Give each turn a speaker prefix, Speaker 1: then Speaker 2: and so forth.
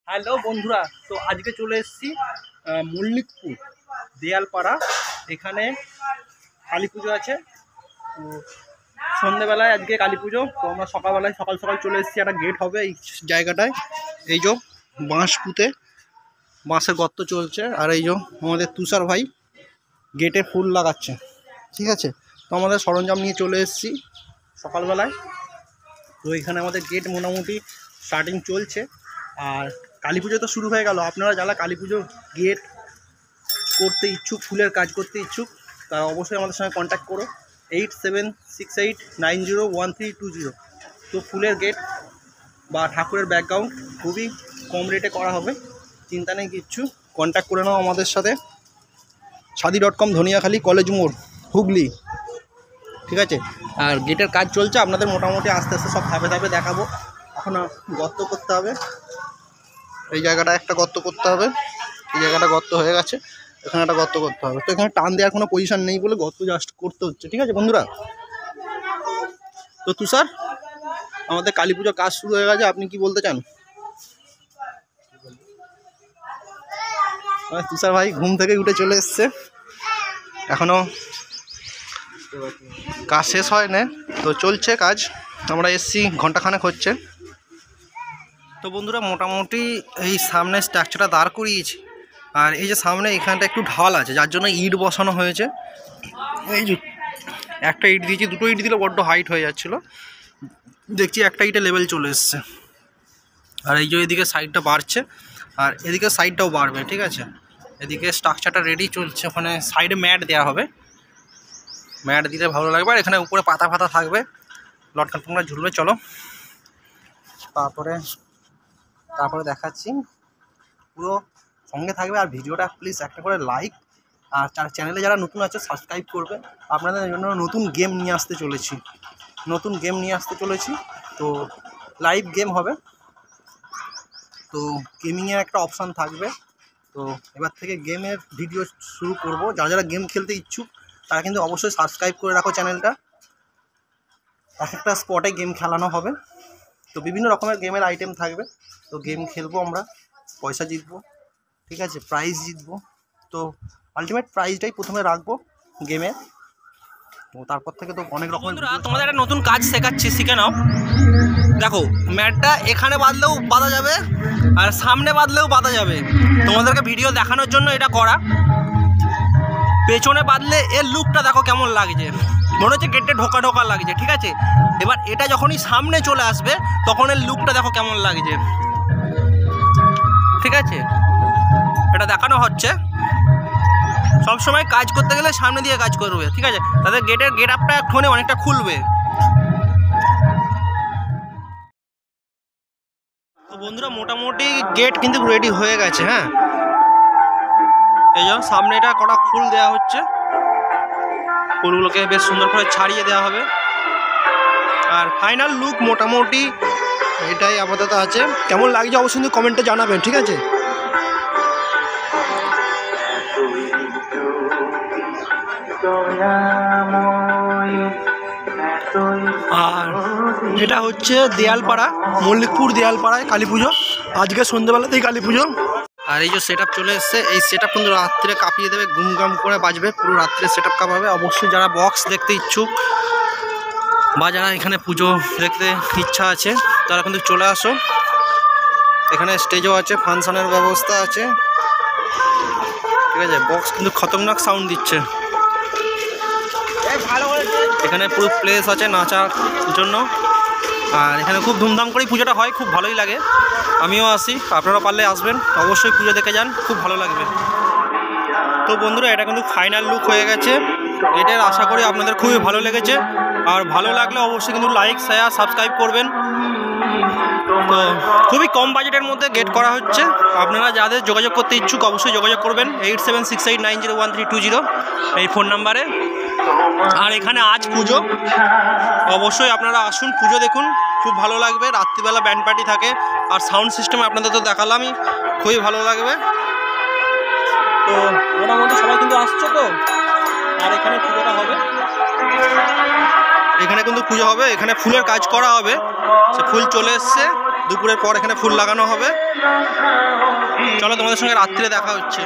Speaker 1: Hello বন্ধুরা, তো আজকে চলে এসেছি মল্লিকপুর দেয়ালপাড়া। এখানে কালী পুজো আছে। তো সন্ধ্যেবেলায় আজকে কালী পুজো, তো আমরা সকালবেলায় সকাল সকাল চলে এসেছি। একটা গেট হবে এই জায়গাটায়। এই যে বাঁশ পুঁতে বাঁশের গর্ত চলছে, আর এই যে আমাদের তুষার ভাই গেটে ফুল লাগাচ্ছে। ঠিক আছে, তো আমাদের সরঞ্জাম নিয়ে চলে এসেছি সকালবেলায়। তো এখানে আমাদের গেট মোটামুটি স্টার্টিং চলছে। আর কালী পুজো তো শুরু হয়ে গেল। আপনারা যারা কালী পুজো গেট করতে ইচ্ছুক, ফুলের কাজ করতে ইচ্ছুক, তারা অবশ্যই আমাদের সঙ্গে কন্ট্যাক্ট করো 8768901320। তো ফুলের গেট বা ঠাকুরের ব্যাকগ্রাউন্ড খুবই কম রেটে করা হবে, চিন্তা নেই কিচ্ছু। কন্ট্যাক্ট করে নাও আমাদের সাথে। শাদি.com, ধনিয়াখালী, কলেজ মোড়, হুগলি। ঠিক আছে, আর গেটের কাজ চলছে। আপনাদের মোটামুটি আস্তে আস্তে সব ধাপে ধাপে দেখাবো। এখন গর্ত করতে হবে, এই জায়গাটা একটা গর্ত করতে হবে। এই জায়গাটা গর্ত হয়ে গেছে, এখানে একটা গর্ত করতে হবে। তো এখানে টান দেওয়ার কোনো পজিশন নেই বলে গর্ত জাস্ট করতে হচ্ছে। ঠিক আছে বন্ধুরা, তো তুষার, আমাদের কালী পুজোর কাজ শুরু হয়ে গেছে, আপনি কি বলতে চান? তুষার ভাই ঘুম থেকে উঠে চলে এসছে, এখনো কাজ শেষ হয় না, তো চলছে কাজ। আমরা এসছি ঘন্টাখানেক হচ্ছে। তো বন্ধুরা, মোটামুটি এই সামনে স্ট্রাকচারটা দাঁড় করিয়েছি। আর এই যে সামনে এখানটা একটু ঢাল আছে, যার জন্য ইট বসানো হয়েছে। এই যে একটা ইট দিয়েছি, দুটো ইট দিলে বড্ড হাইট হয়ে যাচ্ছিলো। দেখছি একটা ইটে লেভেল চলে এসছে। আর এই যে এদিকে সাইডটা বাড়ছে, আর এদিকে সাইডটাও বাড়বে। ঠিক আছে, এদিকে স্ট্রাকচারটা রেডি চলছে। ওখানে সাইডে ম্যাট দেওয়া হবে, ম্যাট দিলে ভালো লাগবে। আর এখানে উপরে পাতা ফাতা থাকবে, লটকান টুকরা ঝুলবে। চলো তারপরে দেখাচ্ছি, পুরো সঙ্গে থাকবে। আর ভিডিওটা প্লিজ একটা করে লাইক, আর চ্যানেলে যারা নতুন আছে সাবস্ক্রাইব করবে। আপনাদের জন্য নতুন গেম নিয়ে আসতে চলেছি। তো লাইভ গেম হবে, তো গেমিংয়ের একটা অপশান থাকবে। তো এবার থেকে গেমের ভিডিও শুরু করব। যারা গেম খেলতে ইচ্ছুক তারা কিন্তু অবশ্যই সাবস্ক্রাইব করে রাখো চ্যানেলটা। একটা স্পটে গেম খেলানো হবে, তো বিভিন্ন রকমের গেমের আইটেম থাকবে। তো গেম খেলবো আমরা, পয়সা জিতবো। ঠিক আছে, প্রাইজ জিতবো। তো আলটিমেট প্রাইজটাই প্রথমে রাখবো গেমে। তো তারপর থেকে তো অনেক রকম। তোমাদের একটা নতুন কাজ শেখাচ্ছি, শিখে নাও। দেখো, ম্যাটটা এখানে বাঁধলেও বাঁধা যাবে, আর সামনে বাঁধলেও বাঁধা যাবে। তোমাদেরকে ভিডিও দেখানোর জন্য এটা করা। পেছনে বাঁধলে এর লুকটা দেখো কেমন লাগছে, মনে হচ্ছে গেটে ঢোকা ঢোকা লাগছে। ঠিক আছে, এবার এটা যখনই সামনে চলে আসবে তখন এর লুকটা দেখো কেমন লাগছে। ঠিক আছে, এটা দেখানো হচ্ছে। সবসময় কাজ করতে গেলে সামনে দিয়ে কাজ করবে। ঠিক আছে, তাদের গেটের গেট আপটা একটুখানি অনেকটা খুলবে। তো বন্ধুরা, মোটামুটি গেট কিন্তু রেডি হয়ে গেছে। হ্যাঁ, এই যে সামনে এটা কটা ফুল দেওয়া হচ্ছে, ফুলগুলোকে বেশ সুন্দর করে ছাড়িয়ে দেওয়া হবে। আর ফাইনাল লুক মোটামুটি এটাই আপাতত আছে। কেমন লাগছে অবশ্যই কিন্তু কমেন্টে জানাবেন। ঠিক আছে, আর এটা হচ্ছে দেয়ালপাড়া, মল্লিকপুর দেয়ালপাড়ায় কালী পুজো। আজকে সন্ধ্যেবেলাতেই কালী পুজো। আর এই যে সেট আপ চলে এসছে, এই সেট আপ কিন্তু রাত্রে কাঁপিয়ে দেবে, গুমগাম করে বাজবে, পুরো রাত্রে সেট আপ কাঁপাবে। অবশ্যই যারা বক্স দেখতে ইচ্ছুক বা যারা এখানে পুজো দেখতে ইচ্ছা আছে তারা কিন্তু চলে আসো। এখানে স্টেজও আছে, ফাংশনের ব্যবস্থা আছে। ঠিক আছে, বক্স কিন্তু খতরনাক সাউন্ড দিচ্ছে। এখানে পুরো প্লেস আছে নাচার জন্য। আর এখানে খুব ধুমধাম করেই পুজোটা হয়, খুব ভালোই লাগে। আমিও আসি, আপনারা পারলে আসবেন, অবশ্যই পুজো দেখে যান, খুব ভালো লাগবে। তো বন্ধুরা, এটা কিন্তু ফাইনাল লুক হয়ে গেছে গেটের। আশা করি আপনাদের খুবই ভালো লেগেছে। আর ভালো লাগলে অবশ্যই কিন্তু লাইক, শেয়ার, সাবস্ক্রাইব করবেন। তো খুবই কম বাজেটের মধ্যে গেট করা হচ্ছে। আপনারা যাদের যোগাযোগ করতে ইচ্ছুক অবশ্যই যোগাযোগ করবেন 8768901320 এই ফোন নাম্বারে। আর এখানে আজ পুজো, অবশ্যই আপনারা আসুন, পুজো দেখুন, খুব ভালো লাগবে। রাত্রিবেলা ব্যান্ড পার্টি থাকে, আর সাউন্ড সিস্টেম আপনাদের তো দেখালামই, খুবই ভালো লাগবে। তো মোটামুটি সবাই কিন্তু আসছে। তো আর এখানে পুজোটা হবে, এখানে কিন্তু পুজো হবে, এখানে ফুলের কাজ করা হবে। সে ফুল চলে এসছে, দুপুরের পর এখানে ফুল লাগানো হবে। চলো তোমাদের সঙ্গে রাত্রে দেখা হচ্ছে।